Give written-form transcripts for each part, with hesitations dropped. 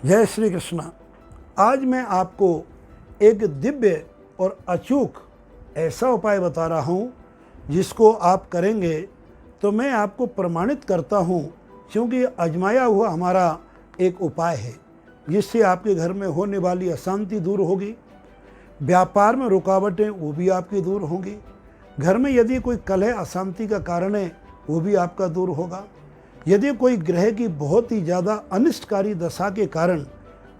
जय श्री कृष्ण। आज मैं आपको एक दिव्य और अचूक ऐसा उपाय बता रहा हूँ जिसको आप करेंगे तो मैं आपको प्रमाणित करता हूँ, क्योंकि आजमाया हुआ हमारा एक उपाय है जिससे आपके घर में होने वाली अशांति दूर होगी, व्यापार में रुकावटें वो भी आपकी दूर होंगी, घर में यदि कोई कलह अशांति का कारण है वो भी आपका दूर होगा, यदि कोई ग्रह की बहुत ही ज़्यादा अनिष्टकारी दशा के कारण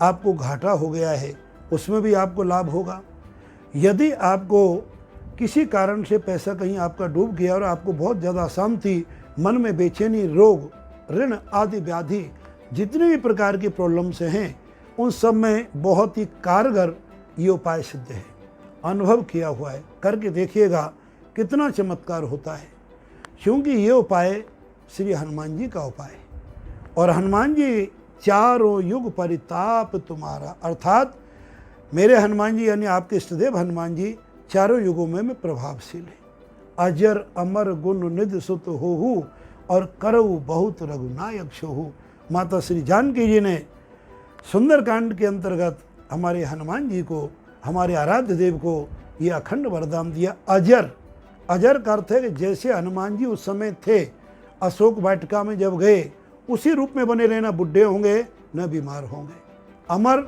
आपको घाटा हो गया है उसमें भी आपको लाभ होगा, यदि आपको किसी कारण से पैसा कहीं आपका डूब गया और आपको बहुत ज़्यादा अशांति, मन में बेचैनी, रोग, ऋण आदि व्याधि जितने भी प्रकार की प्रॉब्लम्स हैं उन सब में बहुत ही कारगर ये उपाय सिद्ध है। अनुभव किया हुआ है, करके देखिएगा कितना चमत्कार होता है, क्योंकि ये उपाय श्री हनुमान जी का उपाय है। और हनुमान जी चारों युग परिताप तुम्हारा, अर्थात मेरे हनुमान जी यानी आपके इष्टदेव हनुमान जी चारों युगों में प्रभावशील है। अजर अमर गुण निधि सुत होहु और करऊ बहुत रघुनायक सोहु। माता श्री जानकी जी ने सुंदरकांड के अंतर्गत हमारे हनुमान जी को, हमारे आराध्य देव को ये अखंड वरदान दिया। अजर, अजर का अर्थ है कि जैसे हनुमान जी उस समय थे, अशोक वाटिका में जब गए उसी रूप में बने रहना, बुढ़े होंगे न बीमार होंगे। अमर,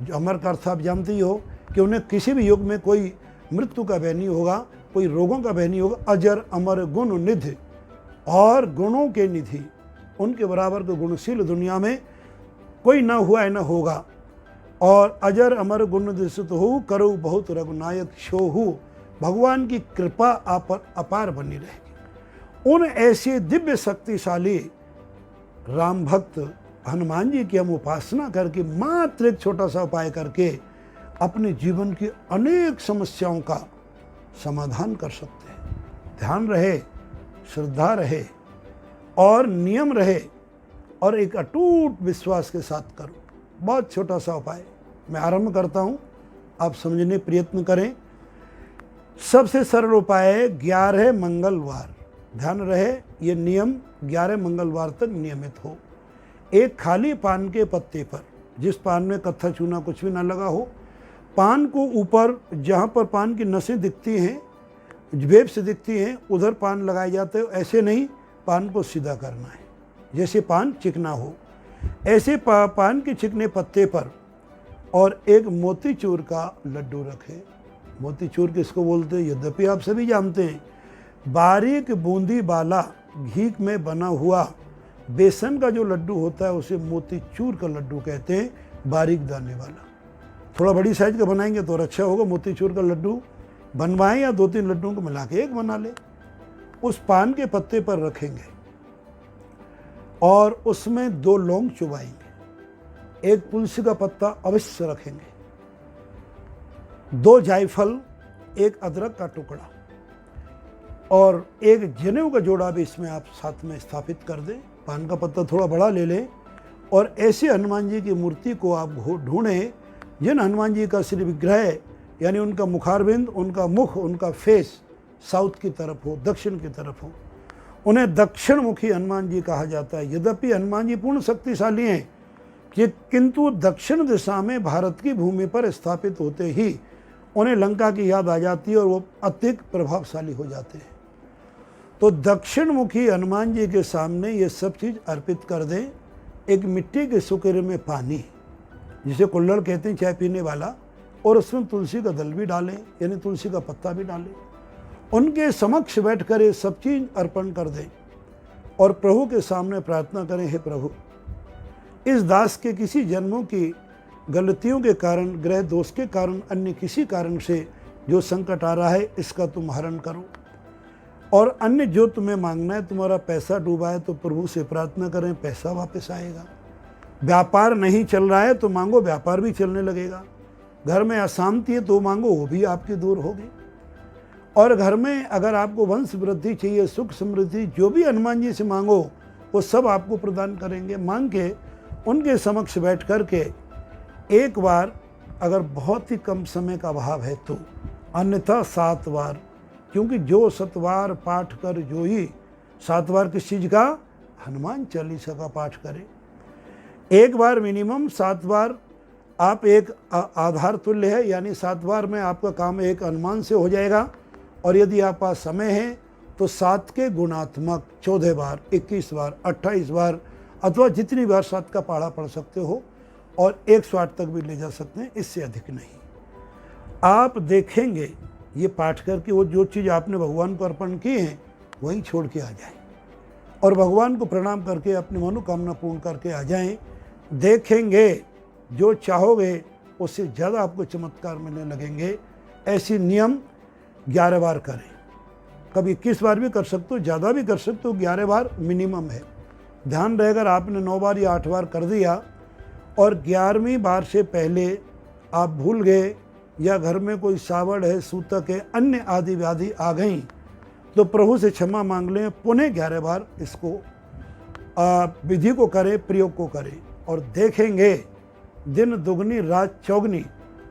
जो अमर का अर्थ आप जानते ही हो कि उन्हें किसी भी युग में कोई मृत्यु का भय नहीं होगा, कोई रोगों का भय नहीं होगा। अजर अमर गुण निधि, और गुणों के निधि, उनके बराबर के गुणशील दुनिया में कोई न हुआ है न होगा। और अजर अमर गुण दिशत हो करो बहुत रघुनायक शोहु, भगवान की कृपा आप पर अपार बनी रहेगी। उन ऐसे दिव्य शक्तिशाली राम भक्त हनुमान जी की हम उपासना करके मात्र एक छोटा सा उपाय करके अपने जीवन की अनेक समस्याओं का समाधान कर सकते हैं। ध्यान रहे, श्रद्धा रहे और नियम रहे और एक अटूट विश्वास के साथ करो। बहुत छोटा सा उपाय मैं आरंभ करता हूँ, आप समझने प्रयत्न करें। सबसे सरल उपाय है 11 मंगलवार। ध्यान रहे ये नियम 11 मंगलवार तक नियमित हो। एक खाली पान के पत्ते पर, जिस पान में कत्था चूना कुछ भी ना लगा हो, पान को ऊपर जहाँ पर पान की नसें दिखती हैं, जेब से दिखती हैं, उधर पान लगाए जाते हो। ऐसे नहीं, पान को सीधा करना है, जैसे पान चिकना हो ऐसे पान के चिकने पत्ते पर और एक मोतीचूर का लड्डू रखें। मोतीचूर किसको बोलते हैं यद्यपि आप सभी जानते हैं, बारीक बूंदी वाला घी में बना हुआ बेसन का जो लड्डू होता है उसे मोतीचूर का लड्डू कहते हैं, बारीक दाने वाला। थोड़ा बड़ी साइज का बनाएंगे तो और अच्छा होगा। मोतीचूर का लड्डू बनवाएं या 2-3 लड्डुओं को मिला के एक बना ले, उस पान के पत्ते पर रखेंगे और उसमें 2 लौंग चुबाएंगे, एक तुलसी का पत्ता अवश्य रखेंगे, 2 जायफल, एक अदरक का टुकड़ा और एक जनेऊ का जोड़ा भी इसमें आप साथ में स्थापित कर दें। पान का पत्ता थोड़ा बड़ा ले लें और ऐसे हनुमान जी की मूर्ति को आप ढूंढें जिन हनुमान जी का श्री विग्रह यानी उनका मुखारबिंद, उनका मुख, उनका फेस साउथ की तरफ हो, दक्षिण की तरफ हो। उन्हें दक्षिण मुखी हनुमान जी कहा जाता है। यद्यपि हनुमान जी पूर्ण शक्तिशाली हैं किंतु दक्षिण दिशा में भारत की भूमि पर स्थापित होते ही उन्हें लंका की याद आ जाती है और वो अत्यधिक प्रभावशाली हो जाते हैं। तो दक्षिण मुखी हनुमान जी के सामने ये सब चीज़ अर्पित कर दें। एक मिट्टी के सुकेरे में पानी, जिसे कुल्हड़ कहते हैं, चाय पीने वाला, और उसमें तुलसी का दल भी डालें यानी तुलसी का पत्ता भी डालें। उनके समक्ष बैठकर ये सब चीज़ अर्पण कर दें और प्रभु के सामने प्रार्थना करें, हे प्रभु, इस दास के किसी जन्मों की गलतियों के कारण, ग्रह दोष के कारण, अन्य किसी कारण से जो संकट आ रहा है इसका तुम हरण करो। और अन्य जो तुम्हें मांगना है, तुम्हारा पैसा डूबा है तो प्रभु से प्रार्थना करें, पैसा वापस आएगा। व्यापार नहीं चल रहा है तो मांगो, व्यापार भी चलने लगेगा। घर में अशांति है तो मांगो, वो भी आपकी दूर होगी। और घर में अगर आपको वंश वृद्धि चाहिए, सुख समृद्धि, जो भी हनुमान जी से मांगो वो सब आपको प्रदान करेंगे। मांग के उनके समक्ष बैठ कर के एक बार, अगर बहुत ही कम समय का अभाव है तो, अन्यथा 7 बार, क्योंकि जो 7 बार पाठ कर जो ही 7 बार किस चीज़ का, हनुमान चालीसा का पाठ करें। एक बार मिनिमम 7 बार आप एक आधार तुल्य है, यानी 7 बार में आपका काम एक अनुमान से हो जाएगा। और यदि आप पास समय है तो 7 के गुणात्मक 14 बार, 21 बार, 28 बार अथवा जितनी बार 7 का पहाड़ा पढ़ सकते हो, और 108 तक भी ले जा सकते हैं, इससे अधिक नहीं। आप देखेंगे ये पाठ करके वो जो चीज़ आपने भगवान को अर्पण की है वहीं छोड़ के आ जाए और भगवान को प्रणाम करके अपनी मनोकामना पूर्ण करके आ जाएं। देखेंगे जो चाहोगे उससे ज़्यादा आपको चमत्कार मिलने लगेंगे। ऐसी नियम 11 बार करें, कभी 21 बार भी कर सकते हो, ज़्यादा भी कर सकते हो, 11 बार मिनिमम है। ध्यान रहे अगर आपने 9 बार या 8 बार कर दिया और 11वीं बार से पहले आप भूल गए या घर में कोई सावड़ है, सूतक है, अन्य आदि व्याधि आ गई तो प्रभु से क्षमा मांग लें, पुनः 11 बार इसको विधि को करें, प्रयोग को करें, और देखेंगे दिन दुगनी रात चौगनी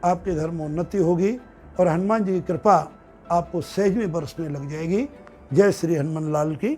आपके घर में उन्नति होगी और हनुमान जी की कृपा आपको सहज में बरसने लग जाएगी। जय श्री हनुमान लाल की।